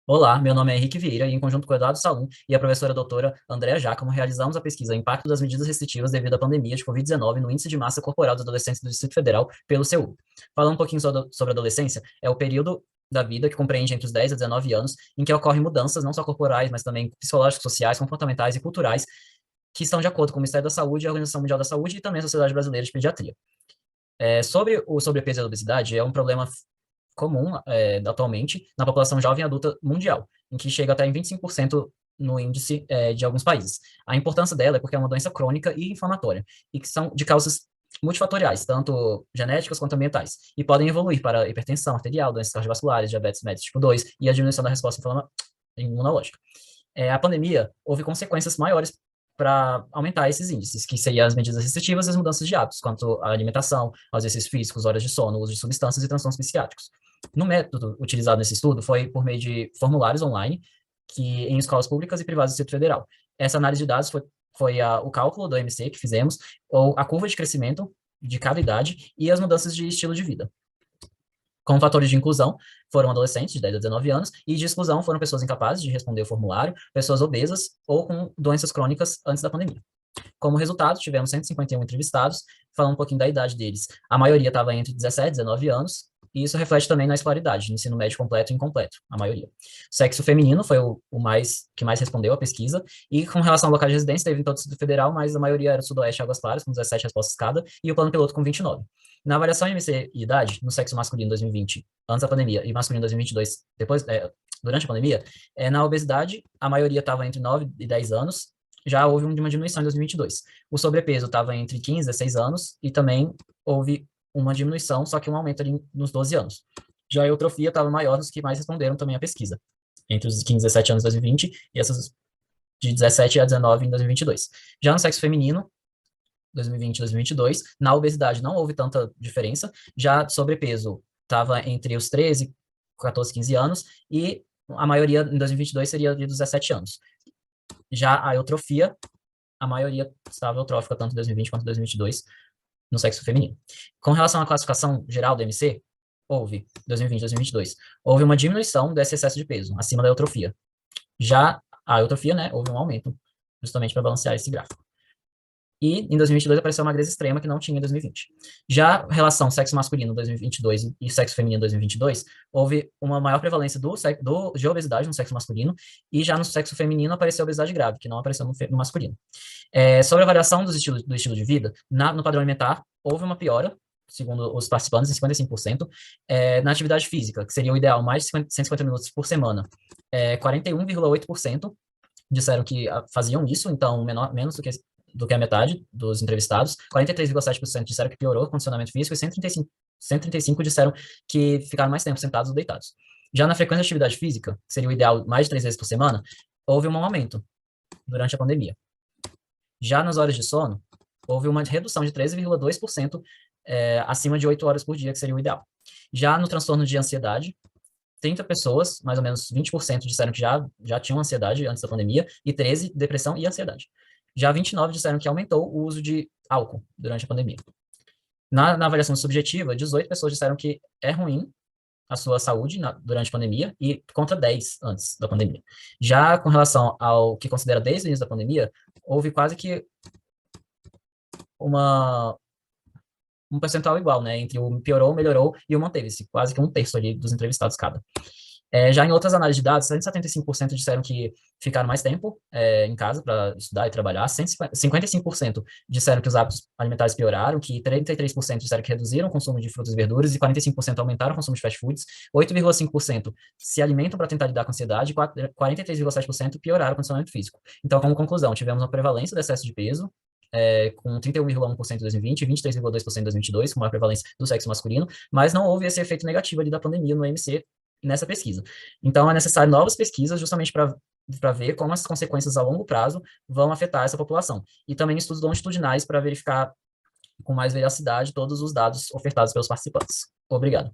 Olá, meu nome é Henrique Vieira e, em conjunto com o Eduardo Salum e a professora doutora Andréa Giacomo, realizamos a pesquisa Impacto das Medidas Restritivas devido à pandemia de Covid-19 no Índice de Massa Corporal dos Adolescentes do Distrito Federal pelo CEU. Falando um pouquinho sobre a adolescência, é o período da vida que compreende entre os 10 a 19 anos, em que ocorrem mudanças não só corporais, mas também psicológicas, sociais, comportamentais e culturais, que estão de acordo com o Ministério da Saúde, a Organização Mundial da Saúde e também a Sociedade Brasileira de Pediatria. Sobre o sobrepeso e a obesidade, é um problema comum atualmente na população jovem e adulta mundial, em que chega até em 25% no índice de alguns países. A importância dela é porque é uma doença crônica e inflamatória, e que são de causas multifatoriais, tanto genéticas quanto ambientais, e podem evoluir para hipertensão arterial, doenças cardiovasculares, diabetes mellitus tipo 2 e a diminuição da resposta imunológica. A pandemia houve consequências maiores para aumentar esses índices, que seriam as medidas restritivas e as mudanças de hábitos, quanto à alimentação, aos exercícios físicos, horas de sono, uso de substâncias e transtornos psiquiátricos. No método utilizado nesse estudo foi por meio de formulários online, que em escolas públicas e privadas do Distrito Federal. Essa análise de dados foi o cálculo do MC que fizemos, ou a curva de crescimento de cada idade e as mudanças de estilo de vida. Como fatores de inclusão, foram adolescentes de 10 a 19 anos, e de exclusão foram pessoas incapazes de responder o formulário, pessoas obesas ou com doenças crônicas antes da pandemia. Como resultado, tivemos 151 entrevistados, falando um pouquinho da idade deles. A maioria estava entre 17 e 19 anos, e isso reflete também na escolaridade, no ensino médio completo e incompleto, a maioria. O sexo feminino foi o que mais respondeu à pesquisa, e com relação ao local de residência, teve em todo o Distrito Federal, mas a maioria era do Sudoeste e Águas Claras, com 17 respostas cada, e o plano piloto com 29. Na avaliação IMC e idade, no sexo masculino 2020, antes da pandemia, e masculino 2022, durante a pandemia, na obesidade, a maioria estava entre 9 e 10 anos, já houve uma diminuição em 2022. O sobrepeso estava entre 15 e 16 anos, e também houve uma diminuição, só que um aumento ali nos 12 anos. Já a eutrofia estava maior dos que mais responderam também à pesquisa, entre os 15 e 17 anos em 2020 e essas de 17 a 19 em 2022. Já no sexo feminino, 2020 e 2022, na obesidade não houve tanta diferença, já sobrepeso estava entre os 13, 14, 15 anos, e a maioria em 2022 seria de 17 anos. Já a eutrofia, a maioria estava eutrófica tanto em 2020 quanto em 2022 no sexo feminino. Com relação à classificação geral do MC, houve, 2020 e 2022, houve uma diminuição desse excesso de peso, acima da eutrofia. Já a eutrofia, né, houve um aumento, justamente para balancear esse gráfico. E em 2022 apareceu uma magreza extrema que não tinha em 2020. Já a relação sexo masculino em 2022 e sexo feminino em 2022, houve uma maior prevalência de obesidade no sexo masculino, e já no sexo feminino apareceu obesidade grave, que não apareceu no masculino. Sobre a variação do estilo de vida, no padrão alimentar, houve uma piora, segundo os participantes, em 55%, na atividade física, que seria o ideal, mais de 150 minutos por semana. 41,8% disseram que faziam isso, então menos do que a metade dos entrevistados. 43,7% disseram que piorou o condicionamento físico, e 135 disseram que ficaram mais tempo sentados ou deitados. Já na frequência de atividade física, que seria o ideal mais de 3 vezes por semana, houve um aumento durante a pandemia. Já nas horas de sono, houve uma redução de 13,2% acima de 8 horas por dia, que seria o ideal. Já no transtorno de ansiedade, 30 pessoas, mais ou menos 20%, disseram que já tinham ansiedade antes da pandemia, e 13, depressão e ansiedade. Já 29 disseram que aumentou o uso de álcool durante a pandemia. Na avaliação subjetiva, 18 pessoas disseram que é ruim a sua saúde durante a pandemia, e contra 10 antes da pandemia. Já com relação ao que considera desde o início da pandemia, houve quase que um percentual igual, né, entre o piorou, melhorou e o manteve-se, quase que um terço ali dos entrevistados cada. Já em outras análises de dados, 175% disseram que ficaram mais tempo em casa para estudar e trabalhar, 55% disseram que os hábitos alimentares pioraram, que 33% disseram que reduziram o consumo de frutas e verduras, e 45% aumentaram o consumo de fast foods, 8,5% se alimentam para tentar lidar com a ansiedade, e 43,7% pioraram o condicionamento físico. Então, como conclusão, tivemos uma prevalência do excesso de peso, com 31,1% em 2020 e 23,2% em 2022, com maior prevalência do sexo masculino, mas não houve esse efeito negativo ali da pandemia no MC nessa pesquisa. Então, é necessário novas pesquisas justamente para ver como as consequências a longo prazo vão afetar essa população. E também estudos longitudinais para verificar com mais veracidade todos os dados ofertados pelos participantes. Obrigado.